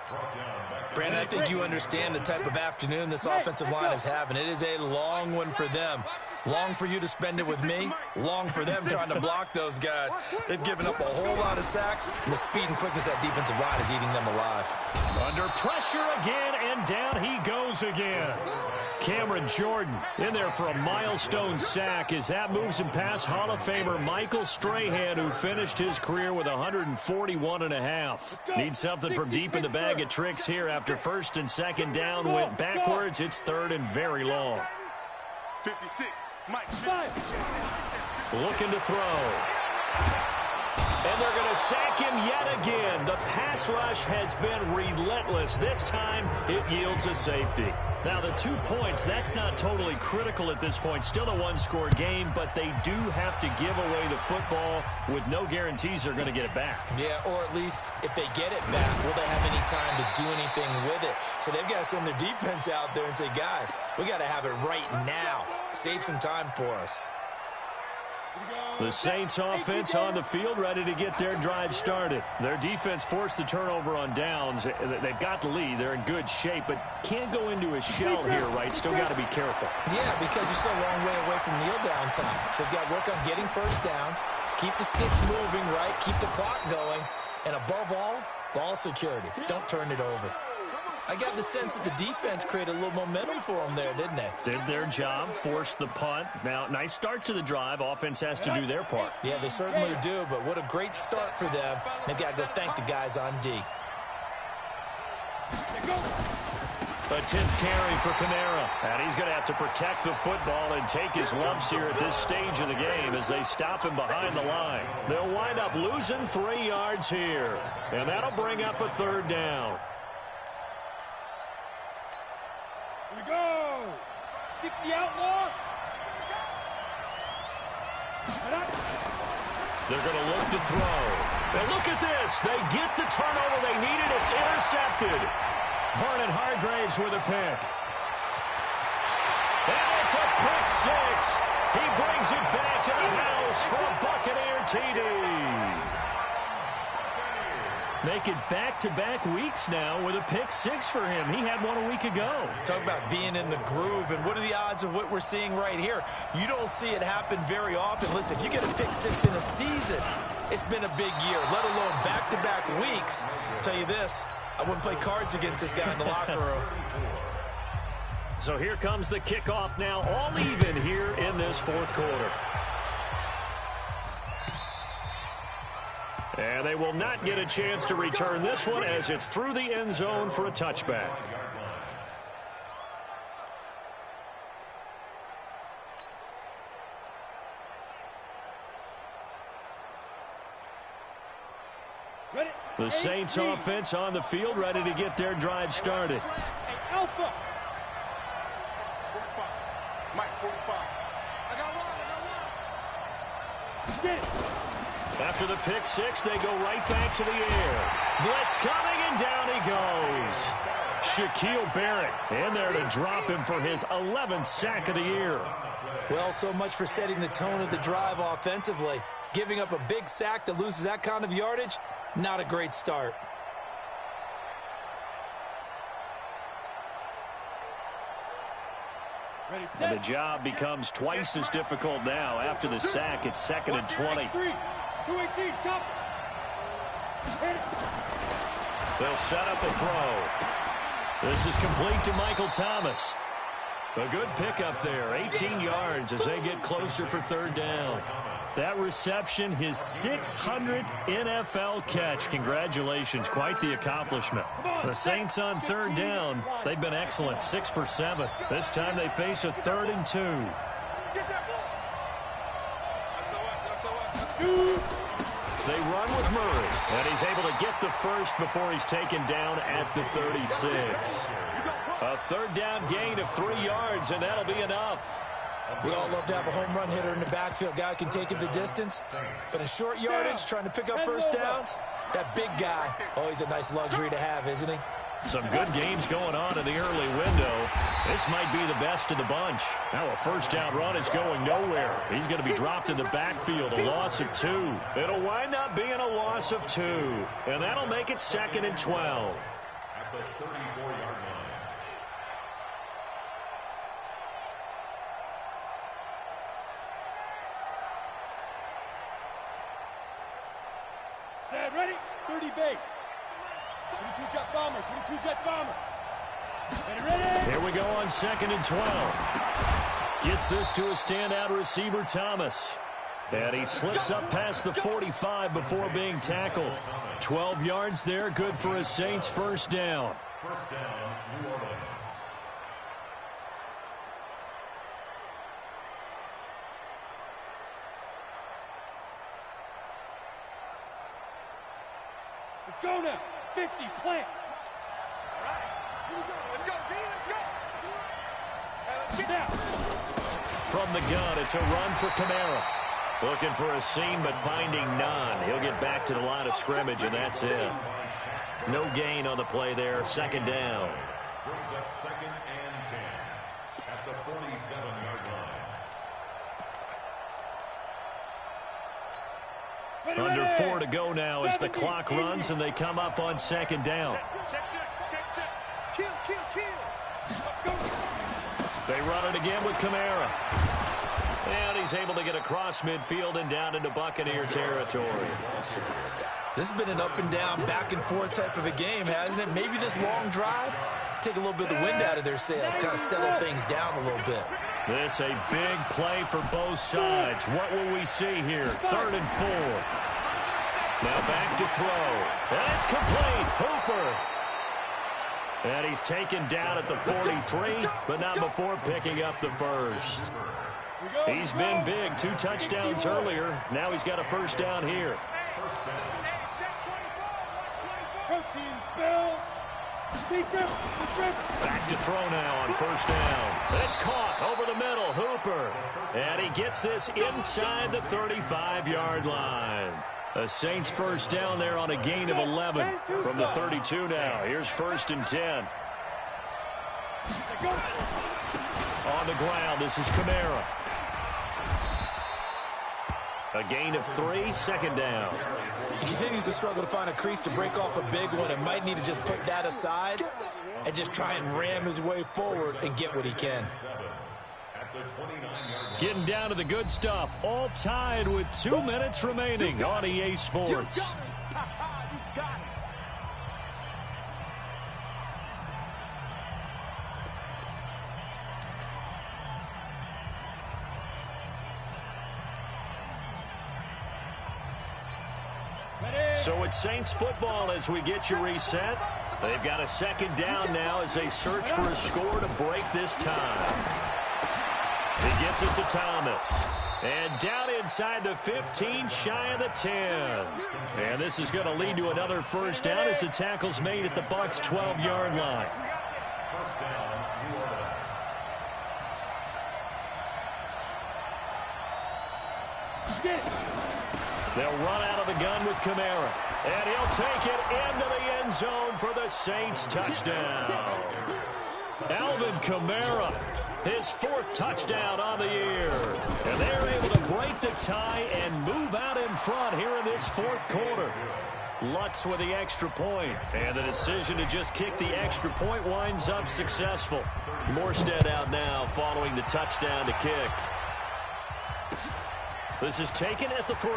Brandon, I think you understand the type of afternoon this offensive line is having. It is a long one for them. Long for you to spend it with me. Long for them trying to block those guys. They've given up a whole lot of sacks, and the speed and quickness of that defensive line is eating them alive. Under pressure again, and down he goes again. Cameron Jordan in there for a milestone sack as that moves him past Hall of Famer Michael Strahan, who finished his career with 141.5. Need something from deep in the bag of tricks here after 1st and 2nd down went backwards. It's 3rd and very long. 56. Mike. Looking to throw. And they're going to sack him yet again. The pass rush has been relentless. This time, it yields a safety. Now, the 2 points, that's not totally critical at this point. Still a 1-score game, but they do have to give away the football with no guarantees they're going to get it back. Yeah, or at least if they get it back, will they have any time to do anything with it? So they've got to send their defense out there and say, guys, we got to have it right now. Save some time for us. The Saints offense on the field, ready to get their drive started. Their defense forced the turnover on downs. They've got the lead. They're in good shape, but can't go into a shell here, right? Still got to be careful. Yeah, because they're still a long way away from kneel down time. So they've got to work on getting first downs, keep the sticks moving, right? Keep the clock going, and above all, ball security. Don't turn it over. I got the sense that the defense created a little momentum for them there, didn't they? Did their job, forced the punt. Now, nice start to the drive. Offense has to do their part. Yeah, they certainly do, but what a great start for them. They've got to go thank the guys on D. A 10th carry for Panera. And he's going to have to protect the football and take his lumps here at this stage of the game as they stop him behind the line. They'll wind up losing 3 yards here. And that'll bring up a 3rd down. Here we go. 60 outlaw. They're going to look to throw. And look at this. They get the turnover they needed. It's intercepted. Vernon Hargraves with a pick. And it's a pick 6. He brings it back to the house for a Buccaneer TD. Make it back-to-back weeks now with a pick 6 for him. He had one a week ago. Talk about being in the groove, and what are the odds of what we're seeing right here? You don't see it happen very often. Listen, if you get a pick 6 in a season, it's been a big year, let alone back-to-back weeks. I'll tell you this, I wouldn't play cards against this guy in the locker room. So here comes the kickoff now, all even here in this fourth quarter. And they will not get a chance to return this one as it's through the end zone for a touchback. The Saints offense on the field, ready to get their drive started. Alpha. Mike 45. I got one. Get it. After the pick six, they go right back to the air. Blitz coming, and down he goes. Shaquille Barrett in there to drop him for his 11th sack of the year. Well, so much for setting the tone of the drive offensively. Giving up a big sack that loses that kind of yardage, not a great start. Ready, set. And the job becomes twice as difficult now. After the sack, it's 2nd and 20. 218, chop. They'll set up a throw. This is complete to Michael Thomas. A good pickup there, 18 yards as they get closer for 3rd down. That reception, his 600th NFL catch. Congratulations, quite the accomplishment. The Saints on 3rd down, they've been excellent, 6 for 7. This time they face a 3rd and 2. They run with Murray, and he's able to get the first before he's taken down at the 36. A 3rd down gain of 3 yards, and that'll be enough. We all love to have a home run hitter in the backfield. Guy can take it the distance. But in short yardage, trying to pick up first downs, that big guy, always a nice luxury to have, isn't he? Some good games going on in the early window. This might be the best of the bunch. Now a first down run is going nowhere. He's going to be dropped in the backfield, a loss of 2. It'll wind up being a loss of 2. And that'll make it 2nd and 12. At the 34-yard line. Set, ready? 30 base. 22 jet bomber, 22 jet bomber. Ready? Here we go on 2nd and 12. Gets this to a standout receiver, Thomas. And he slips up past the 45 before being tackled. 12 yards there, good for a Saints first down. First down, New Orleans. Let's go now. 50, plant. Let's go, D. Let's go. Now. From the gun, it's a run for Kamara. Looking for a seam, but finding none. He'll get back to the line of scrimmage, and that's it. No gain on the play there. 2nd down. Brings up 2nd and 10 at the 47-yard line. Under 4 to go now as the clock runs, and they come up on 2nd down. Kill, kill, kill. They run it again with Kamara. And he's able to get across midfield and down into Buccaneer territory. This has been an up and down, back and forth type of a game, hasn't it? Maybe this long drive, take a little bit of the wind out of their sails, kind of settle things down a little bit. This a big play for both sides. What will we see here? 3rd and 4. Now back to throw. And it's complete. Hooper. And he's taken down at the 43, but not before picking up the first. He's been big. 2 touchdowns earlier. Now he's got a first down here. Protein spill. Back to throw now on first down. And it's caught over the middle. Hooper. And he gets this inside the 35-yard line. The Saints first down there on a gain of 11 from the 32 now. Here's 1st and 10. On the ground, this is Kamara. A gain of 3, 2nd down. He continues to struggle to find a crease to break off a big one and might need to just put that aside and just try and ram his way forward and get what he can. Getting down to the good stuff. All tied with 2 minutes remaining on EA Sports. So it's Saints football as we get you reset. They've got a second down now as they search for a score to break this time. He gets it to Thomas. And down inside the 15, shy of the 10. And this is going to lead to another first down as the tackle's made at the Bucs' 12-yard line. First down, New Orleans. They'll run out of the gun with Kamara. And he'll take it into the end zone for the Saints touchdown. Alvin Kamara, his 4th touchdown on the year. And they're able to break the tie and move out in front here in this 4th quarter. Lutz with the extra point. And the decision to just kick the extra point winds up successful. Morstead out now following the touchdown to kick. This is taken at the 3.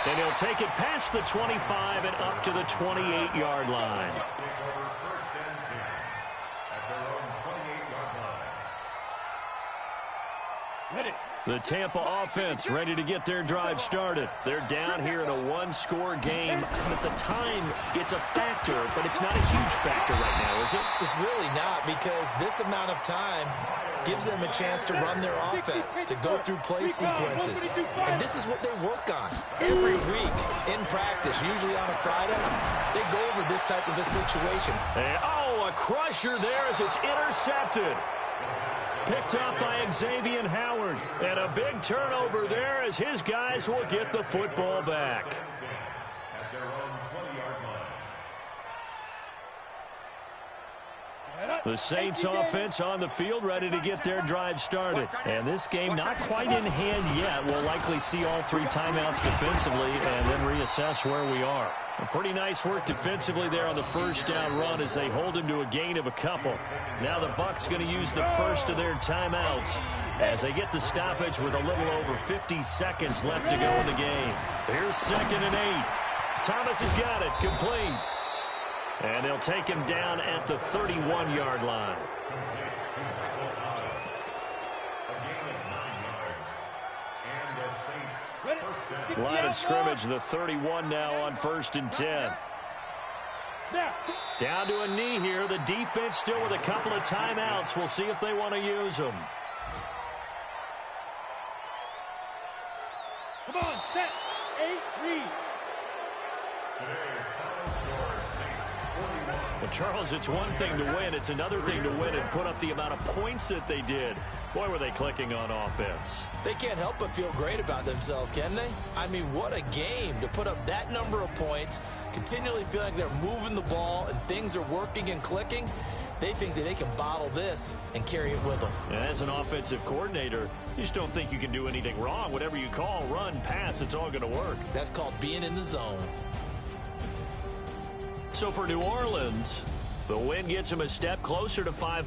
And he'll take it past the 25 and up to the 28-yard line. The Tampa offense ready to get their drive started. They're down here in a one-score game. At the time, it's a factor, but it's not a huge factor right now, is it? It's really not, because this amount of time gives them a chance to run their offense, to go through play sequences. And this is what they work on every week in practice, usually on a Friday. They go over this type of a situation. And, a crusher there as it's intercepted. Picked up by Xavier Howard. And a big turnover there as his guys will get the football back. At their own 20-yard line. The Saints offense on the field ready to get their drive started. And this game not quite in hand yet. We'll likely see all 3 timeouts defensively and then reassess where we are. A pretty nice work defensively there on the first down run as they hold him to a gain of a couple. Now the Bucs going to use the first of their timeouts as they get the stoppage with a little over 50 seconds left to go in the game. Here's 2nd and 8. Thomas has got it, complete. And they'll take him down at the 31-yard line. Line of scrimmage, the 31 now on 1st and 10. Down to a knee here. The defense still with a couple of timeouts. We'll see if they want to use them. Come on, set, 8, read. Well, Charles, it's one thing to win. It's another thing to win and put up the amount of points that they did. Boy, were they clicking on offense. They can't help but feel great about themselves, can they? I mean, what a game to put up that number of points, continually feel like they're moving the ball and things are working and clicking. They think that they can bottle this and carry it with them. And as an offensive coordinator, you just don't think you can do anything wrong. Whatever you call, run, pass, it's all going to work. That's called being in the zone. So for New Orleans, the win gets them a step closer to 5.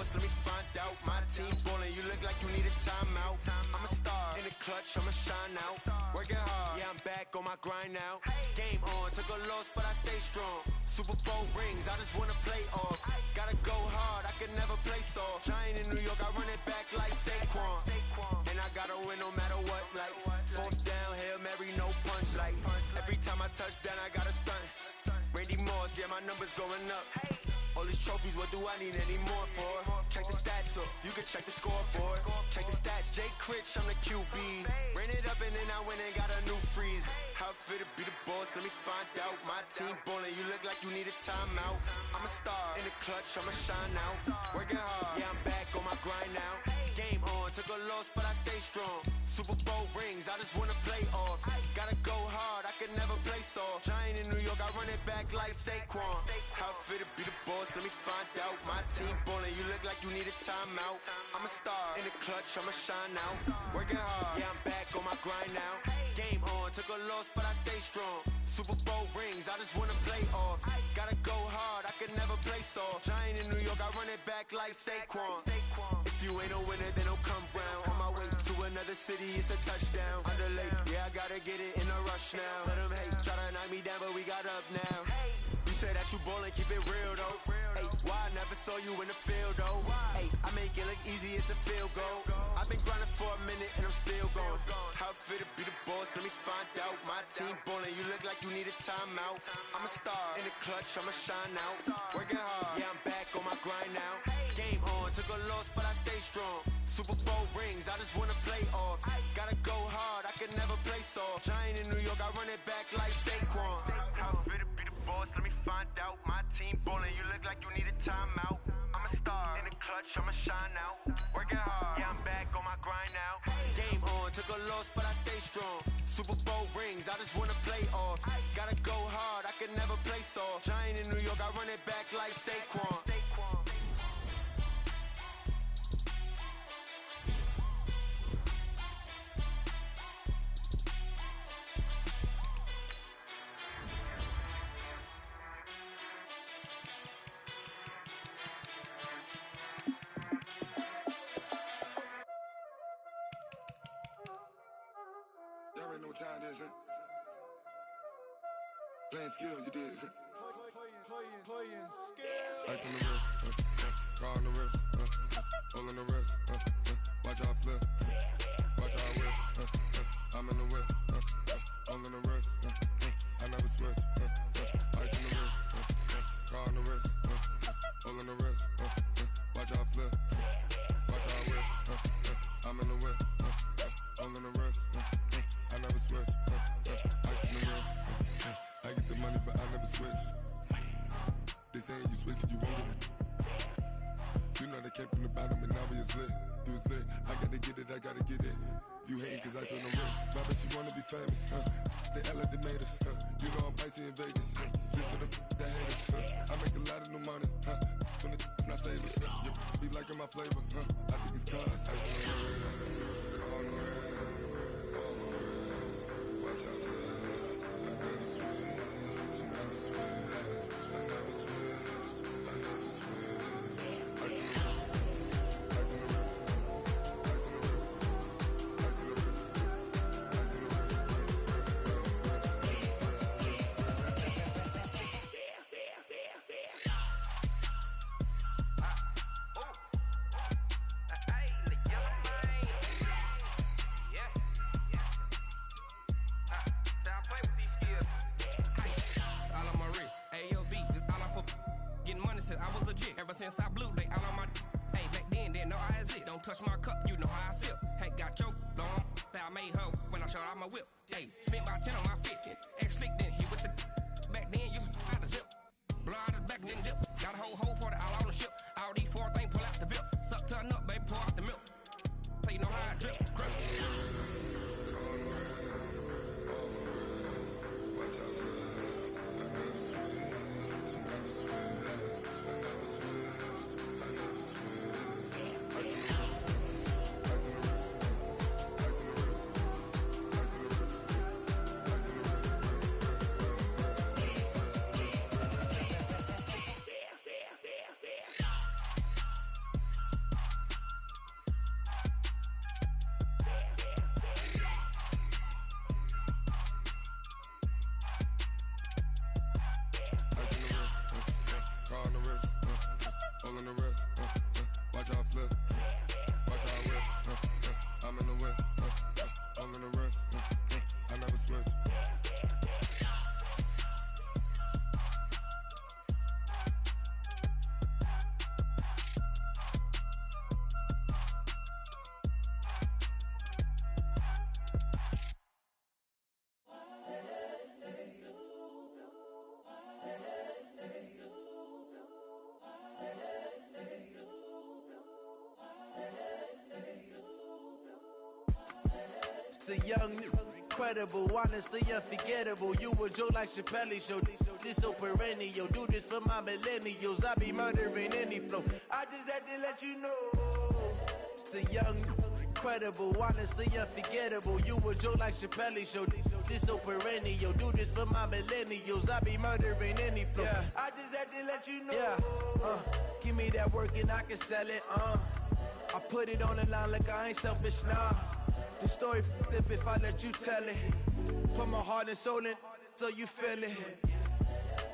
boss, let me find out. My team ballin', you look like you need a timeout. I'm a star, in the clutch, I'ma shine out. Working hard, yeah, I'm back on my grind now. Game on, took a loss, but I stay strong. Super Bowl rings, I just wanna play off. Gotta go hard, I can never play soft. Giant in New York, I run it back like Saquon. And I gotta win no matter what, like fourth down, Hail Mary, no punch. Like every time I touch down, I gotta stunt. Randy Moss, yeah, my numbers going up. All these trophies, what do I need any more for? Check the stats up, you can check the scoreboard. Check the stats, Jay Critch, I'm the QB. Ran it up and then I went and got a new freeze. How it feel to be the boss, let me find out. My team ballin', you look like you need a timeout. I'm a star, in the clutch, I'ma shine out. Working hard, yeah, I'm back on my grind now. Game on, took a loss, but I stay strong. Super Bowl rings, I just wanna play off. Gotta go hard, I can never play soft. Giant in New York, I run it back like Saquon. How it feel to be the boss, let me find out. My team ballin', you look like you need a timeout. I'm a star, in the clutch, I'ma shine out. Working hard, yeah, I'm back on my grind now. Game on, took a loss, but I stay strong. Super Bowl rings, I just wanna play off. Gotta go hard, I can never play soft. Giant in New York, I run it back like Saquon. If you ain't a winner, then don't come round. On my way to another city, it's a touchdown. Underlay, yeah, I gotta get it in a rush now. Let them hate, try to knock me down, but we got up now. You say that you ballin', keep it real though. Hey, why I never saw you in the field though? Hey, I make it look easy, it's a field goal. I've been grinding for a minute and I'm still going. How it feel to be the boss, let me find out. My team ballin', you look like you need a timeout. I'm a star, in the clutch, I'ma shine out. Working hard, yeah, I'm back on my grind now. Game on, took a loss, but I stay strong. Super Bowl rings, I just wanna play off. Gotta go hard, I can never play soft. Giant in New York, I run it back like Saquon. How it feel to be the boss, let me find out. My team ballin', you look like you need a timeout. I'm a star, in the clutch, I'ma shine out. Working hard, yeah, I'm back on my grind now. Game on, took a loss, but I stay strong. Super Bowl rings, I just wanna play off. Gotta go hard, I can never play soft. Giant in New York, I run it back like Saquon. Y'all already know what time it is, huh? Playing skills, you did. Playing skills. Ice on the wrist, car on the wrist, hole in the wrist, watch how I flip, watch how I whip, I'm in the whip, hole in the wrist, I never switch, ice on the wrist, car on the wrist, hole in the wrist, watch how I flip, watch how I whip, I'm in the whip, hole in the wrist, I never switch, ice in the wrist, I get the money but I never switch. They saying you switch and you won't get it. You know they came from the bottom and now we is lit. You was lit, I gotta get it, I gotta get it. You hating cause ice on the wrist. I bet you wanna be famous, They act like they made us, You know I'm icy in Vegas, This for the that hate us, I make a lot of new money, When the not save us, You be liking my flavor, I think it's cause ice on the wrist, on the wrist, on the wrist. Watch out, cuz I never switch, I never switch. I never switch, I never switch. Ice in the wrist, ice in the wrist, ice in the wrist, ice in the wrist, ice in the wrist, I was legit. Ever since I blew, they all on my hey, back then, didn't know I exist. Don't touch my cup, you know how I sip. Hey, got your long, that I made her when I showed out my whip. Hey, spent about 10 on my fit. Ex-slick, then hit with the back then, used to out the zip. Blow out the back, then dip. Got a whole party all on the ship. All these four things, pull out the VIP. Suck turn up, baby, pour out the milk. So you know how I drip. Crip. all in the wrist. Watch how I flip. Watch how I whip. I'm in the whip. All in the wrist. I never switch. The young, incredible, honestly unforgettable. You a joke like Chappelle show. This so perennial. Do this for my millennials. I be murdering any flow. I just had to let you know. It's the young, incredible, honestly unforgettable. You a joke like Chappelle show. This so perennial. Do this for my millennials. I be murdering any flow. Yeah. I just had to let you know. Yeah. Give me that work and I can sell it. I put it on the line like I ain't selfish, nah. The story flip if I let you tell it. Put my heart and soul in so you feel it.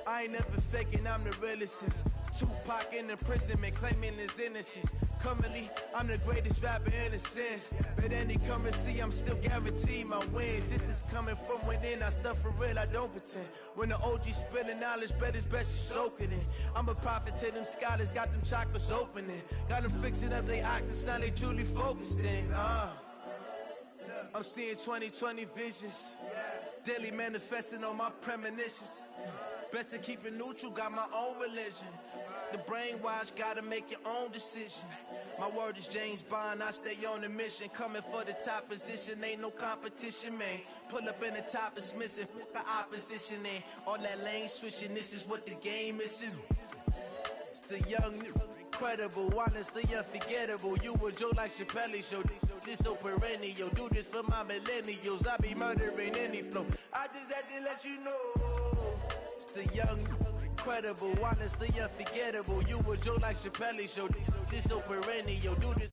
I ain't never faking, I'm the realest since Tupac in imprisonment, claiming his innocence. Currently, I'm the greatest rapper in a sense. But any currency, I'm still guaranteed my wins. This is coming from within, I stuff for real, I don't pretend. When the OG spilling knowledge, bet it's best you soak it in. I'm a prophet to them scholars, got them chakras opening. Got them fixing up they octaves, now they truly focused in. I'm seeing 2020 visions, daily manifesting on my premonitions. Best to keep it neutral, got my own religion. The brainwash, gotta make your own decision. My word is James Bond, I stay on a mission. Coming for the top position, ain't no competition, man. Pull up in the top is missing, the opposition ain't. All that lane switching, this is what the game is. It's the young, incredible, honestly unforgettable. You a joke like Chappelle show. This so perennial. Do this for my millennials. I be murdering any flow. I just had to let you know. It's the young, incredible, honestly unforgettable. You a joke like Chappelle show. This so perennial. Do this.